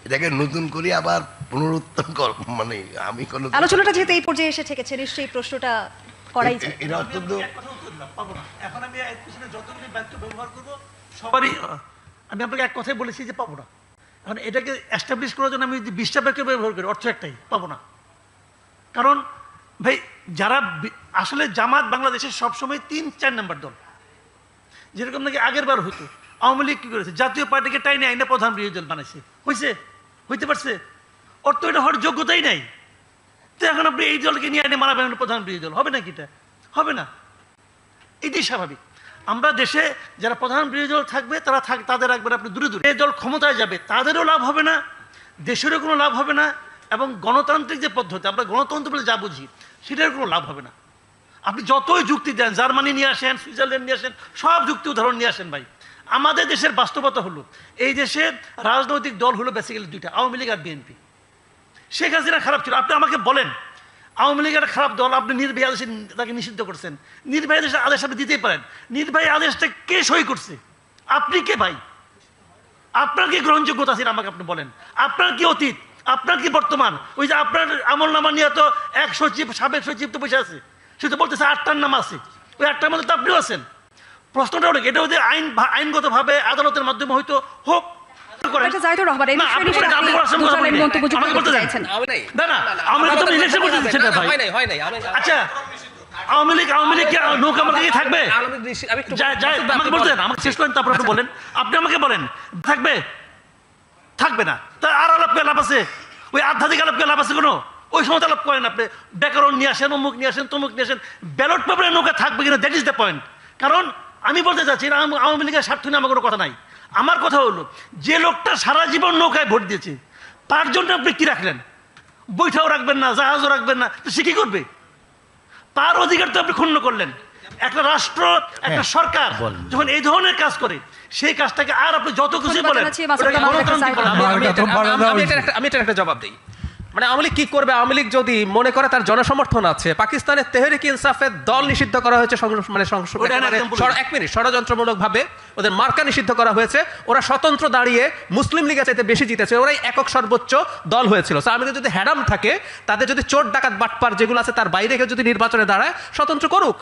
এটাকে নতুন করে আবার পুনরুত্থান মানে আমি কোনো আলোচনাটা যেহেতু এই পর্যায়ে এসে ঠেকেছে, নিশ্চয়ই প্রশ্নটা করাই যায়। এটা অত্যন্ত এখন আমি এর পিছনে যতগুলি বাক্য ব্যবহার করব সবারই আমি আপনাকে এক কথাই বলেছি যে পাবো না। এখন এটাকে এস্টাবলিশ করার জন্য আমি যদি 20টা বাক্য ব্যবহার করি অর্থ একটাই, পাবো না। কারণ ভাই যারা আসলে জামাত বাংলাদেশের সবসময় 3-4 নম্বর দল, যেরকম নাকি আগের বার হতো। আওয়ামী লীগ কি করেছে? জাতীয় পার্টিকে টাইনে আইনে প্রধান বিরোধী দল বানাইছে। হইতে পারছে? ওর তো এটা হওয়ার যোগ্যতাই নাই। তো এখন আপনি এই দলকে নিয়ে আইনে মানাবেন প্রধান বিরোধী দল, হবে নাকি? এটা হবে না। এটাই স্বাভাবিক। আমরা দেশে যারা প্রধান বিরোধী দল থাকবে তারা তাদের রাখবেন আপনি দূরে দূরে। এই দল ক্ষমতায় যাবে, তাদেরও লাভ হবে না, দেশেরও কোনো লাভ হবে না, এবং গণতান্ত্রিক যে পদ্ধতি আমরা গণতন্ত্র বলে যা বুঝি সেটার কোনো লাভ হবে না। আপনি যতই যুক্তি দেন, জার্মানি নিয়ে আসেন, সুইজারল্যান্ড নিয়ে আসেন, সব যুক্তি উদাহরণ নিয়ে আসেন ভাই, আমাদের দেশের বাস্তবতা হলো এই দেশের রাজনৈতিক দল হলো বেসিক্যালি দুইটা, আওয়ামী লীগ আর বিএনপি। শেখ হাসিনা খারাপ ছিল, আপনি আমাকে বলেন আওয়ামী লীগের খারাপ দল, আপনি নির্বাহী আদেশে তাকে নিষিদ্ধ করছেন। নির্বাহী আদেশ আপনি দিতেই পারেন, নির্বাহী আদেশটা কে সই করছে? আপনি কে ভাই? আপনার কি গ্রহণযোগ্যতা আছে আমাকে আপনি বলেন। আপনার কি অতীত, আপনার কি বর্তমান? ওই যে আপনার আমল নামা নিয়ে তো এক সচিব, সাবেক সচিব তো বসে আছে, সে তো বলতেছে 8টার নাম আছে, ওই 8টার মধ্যে তো আপনিও আছেন। প্রশ্নটা হলো এটা ওদের আইনগতভাবে আদালতের মাধ্যমে হয়তো হোক। আচ্ছা আওয়ামী লীগ নৌকা আমাকে থাকবে? আমাকে বলতেন, আমাকে শেষ করেন, তারপর আপনি বলেন। আপনি আমাকে বলেন থাকবে? থাকবে না। তা আর আলাপ করে লাভ আছে? ওই আধ্যাত্মিক আলাপ করে লাভ আছে কোনো? ওই সময় আলাপ করেন আপনি, ব্যাকরণ নিয়ে আসেন, অমুক নিয়ে আসেন, তমুক নিয়ে আসেন, ব্যালট পেপারে নৌকা থাকবে কিনা, দ্যাট ইজ দ্য পয়েন্ট। কারণ আমি বলতে চাচ্ছি না আওয়ামী লীগের স্বার্থ নিয়ে আমার কোনো কথা নাই। আমার কথা হলো যে লোকটা সারা জীবন নৌকায় ভোট দিয়েছে তার জন্য আপনি কি রাখলেন? বৈঠাও রাখবেন না, জাহাজও রাখবেন না, তো সে কি করবে? তার অধিকার তো আপনি ক্ষুণ্ণ করলেন। একটা রাষ্ট্র, একটা সরকার যখন এই ধরনের কাজ করে সেই কাজটাকে আর আপনি যত কিছু বলেন আমি এটার একটা জবাব দিই। মানে আওয়ামী লীগ কি করবে? আওয়ামী লীগ যদি মনে করে তার জনসমর্থন আছে, পাকিস্তানের তেহরিক ইনসাফের দল নিষিদ্ধ করা হয়েছে, ষড়যন্ত্রমূলক ভাবে ওদের মার্কা নিষিদ্ধ করা হয়েছে, ওরা স্বতন্ত্র দাঁড়িয়ে মুসলিম লীগের চাইতে বেশি জিতেছে, ওরাই একক সর্বোচ্চ দল হয়েছিল। আওয়ামী লীগ যদি হ্যাডাম থাকে, তাদের যদি চোর ডাকাত বাটপার যেগুলো আছে তার বাইরে কেউ যদি নির্বাচনে দাঁড়ায়, স্বতন্ত্র করুক।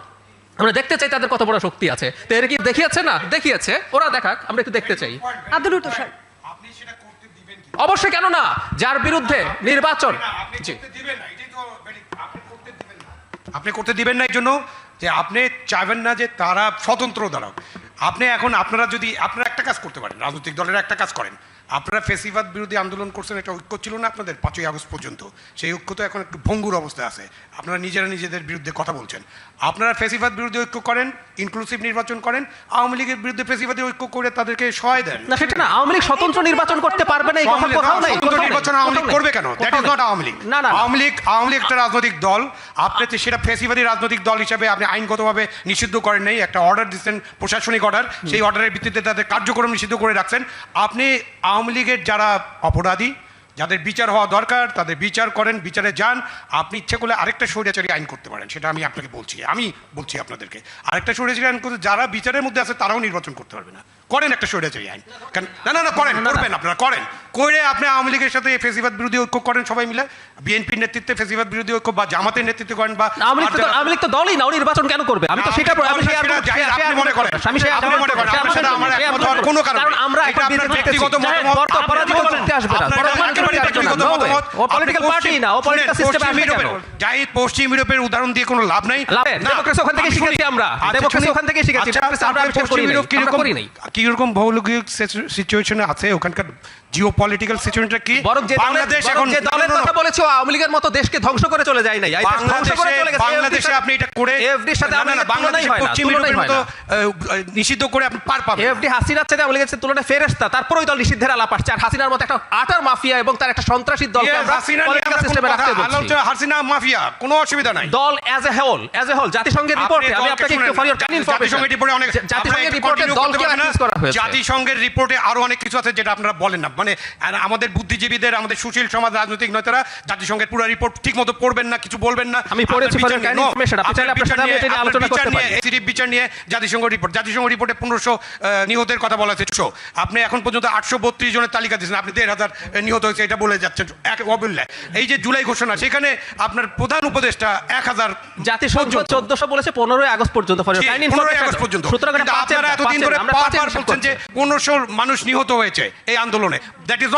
আমরা দেখতে চাই তাদের কত বড় শক্তি আছে। তেহরিক দেখিয়েছে না? দেখিয়েছে, ওরা দেখাক, আমরা একটু দেখতে চাই। আব্দুল তুষার, অবশ্যই, কেন না? যার বিরুদ্ধে নির্বাচন, আপনি করতে দিবেন না এই জন্য যে আপনি চাইবেন না যে তারা স্বতন্ত্র দাঁড়াক। আপনি এখন আপনারা একটা কাজ করতে পারেন, রাজনৈতিক দলের একটা কাজ করেন। আপনারা ফেসিবাদ বিরোধী আন্দোলন করছেন, একটা ঐক্য ছিল না আপনাদের 5ই আগস্ট পর্যন্ত? সেই ঐক্য তো এখন একটু ভঙ্গুর অবস্থায় আছে। আপনারা নিজেদের বিরুদ্ধে কথা বলছেন। আপনারা ফেসিবাদ বিরোধী ঐক্য করেন, ইনক্লুসিভ নির্বাচন করেন, আওয়ামী লীগের বিরুদ্ধে ফেসিবাদী ঐক্য করে তাদেরকে সহায় দেন। না সেটা না, আওয়ামী লীগ স্বতন্ত্র নির্বাচন করতে পারবে না, এই কথা কোথাও নাই। স্বতন্ত্র নির্বাচন আওয়ামী লীগ করবে কেন? That is not Awami League. না, আওয়ামী লীগ একটা রাজনৈতিক দল। আপনি সেটা ফেসিবাদী রাজনৈতিক দল হিসেবে আপনি আইনগতভাবে নিষিদ্ধ করেন নাই, একটা অর্ডার দিচ্ছেন, প্রশাসনিক অর্ডার, সেই অর্ডারের ভিত্তিতে তাদের কার্যক্রম নিষিদ্ধ করে রাখছেন। আপনি আওয়ামী লীগের যারা অপরাধী, যাদের বিচার হওয়া দরকার, তাদের বিচার করেন, বিচারে যান। আপনি ইচ্ছে করলে আরেকটা স্বৈরাচারী আইন করতে পারেন, সেটা আমি আপনাকে বলছি। আমি বলছি আপনাদেরকে আরেকটা স্বৈরাচারী আইন করতে, যারা বিচারের মধ্যে আছে তারাও নির্বাচন করতে পারবে না। করেন একটা স্বৈরাচারী আইন। না করবেন, আপনারা করেন। করে আপনি আওয়ামী লীগের সাথে ফেসিবাদ বিরোধী ঐক্য করেন সবাই মিলে, বিএনপির নেতৃত্বে ফেসিবাদ বিরোধী ঐক্য বা জামাতের নেতৃত্বে করেন। বা আওয়ামী লীগ তো দলই না, নির্বাচন কেন করবে? আমি তো সেটা আপনি মনে করেন, কোনো কারণ আমরা একটা ব্যক্তিগত মতামত, পশ্চিম ইউরোপের উদাহরণ দিয়ে কোনো লাভ নাই। কিরকম ভৌগোলিক সিচুয়েশনে আছে ওখানকার জিওপলিটিক্যাল সিচুয়েশনটা কি? বাংলাদেশ এখন যে দলের কথা বলেছো আওয়ামী লীগের মতো দেশকে ধ্বংস করে চলে যায় নাই, বাংলাদেশে আপনি এটা করে এফডির সাথে বাংলাদেশ পশ্চিম ইউরোপের মতো নিষিদ্ধ করে আপনি পার পাবেন। এফডি হাসিনার সাথে আওয়ামী লীগের তুলনায় ফেরেশতা, তারপর ওই দল নিষিদ্ধের আলাপ আসছে। আর হাসিনার মতো একটা আটার মাফিয়া এবং তার একটা সন্ত্রাসী দলকে আমরা পলিটিক্যাল সিস্টেমে রাখতে বলছি। হাসিনা মাফিয়া, কোনো অসুবিধা নাই। দল অ্যাজ এ হোল জাতিসংঘের রিপোর্টে, আমি আপনাকে একটু ফর ইওর কাইন্ড ইনফরমেশন, জাতিসংঘের রিপোর্টে অনেক, জাতিসংঘের রিপোর্টে দলকে অ্যাক্সেস করা হয়েছে। জাতিসংঘের রিপোর্টে আরো অনেক কিছু আছে যেটা আপনারা বলেন না। মানে আর আমাদের বুদ্ধিজীবীদের, আমাদের সুশীল সমাজ, রাজনৈতিক নেতারা জাতিসংঘের পুরো রিপোর্ট ঠিকমতো পড়বেন না, কিছু বলবেন না। আমি পড়েছি, ফর ইওর কাইন্ড ইনফরমেশন, আপনি চাইলে আপনার সাথে আমি এটা নিয়ে আলোচনা করতে পারি। সিরিপ বিচার নিয়ে জাতিসংঘ রিপোর্টে 1500 নিহতের কথা বলা হয়েছে। আপনি এখন পর্যন্ত 832 জনের তালিকা দিয়েছেন, আপনি 1500 নিহত হয়েছে এটা বলে যাচ্ছেন এক অবহেলায়। এই যে জুলাই ঘোষণা, সেখানে আপনার প্রধান উপদেষ্টা 1000, জাতিসংঘ 1400 বলেছে 15 আগস্ট পর্যন্ত, for your kind 15 information August পর্যন্ত। সুতরাং কিন্তু আপনারা এতদিন ধরে বারবার বলছেন যে 1500 মানুষ নিহত হয়েছে এই আন্দোলনে। That is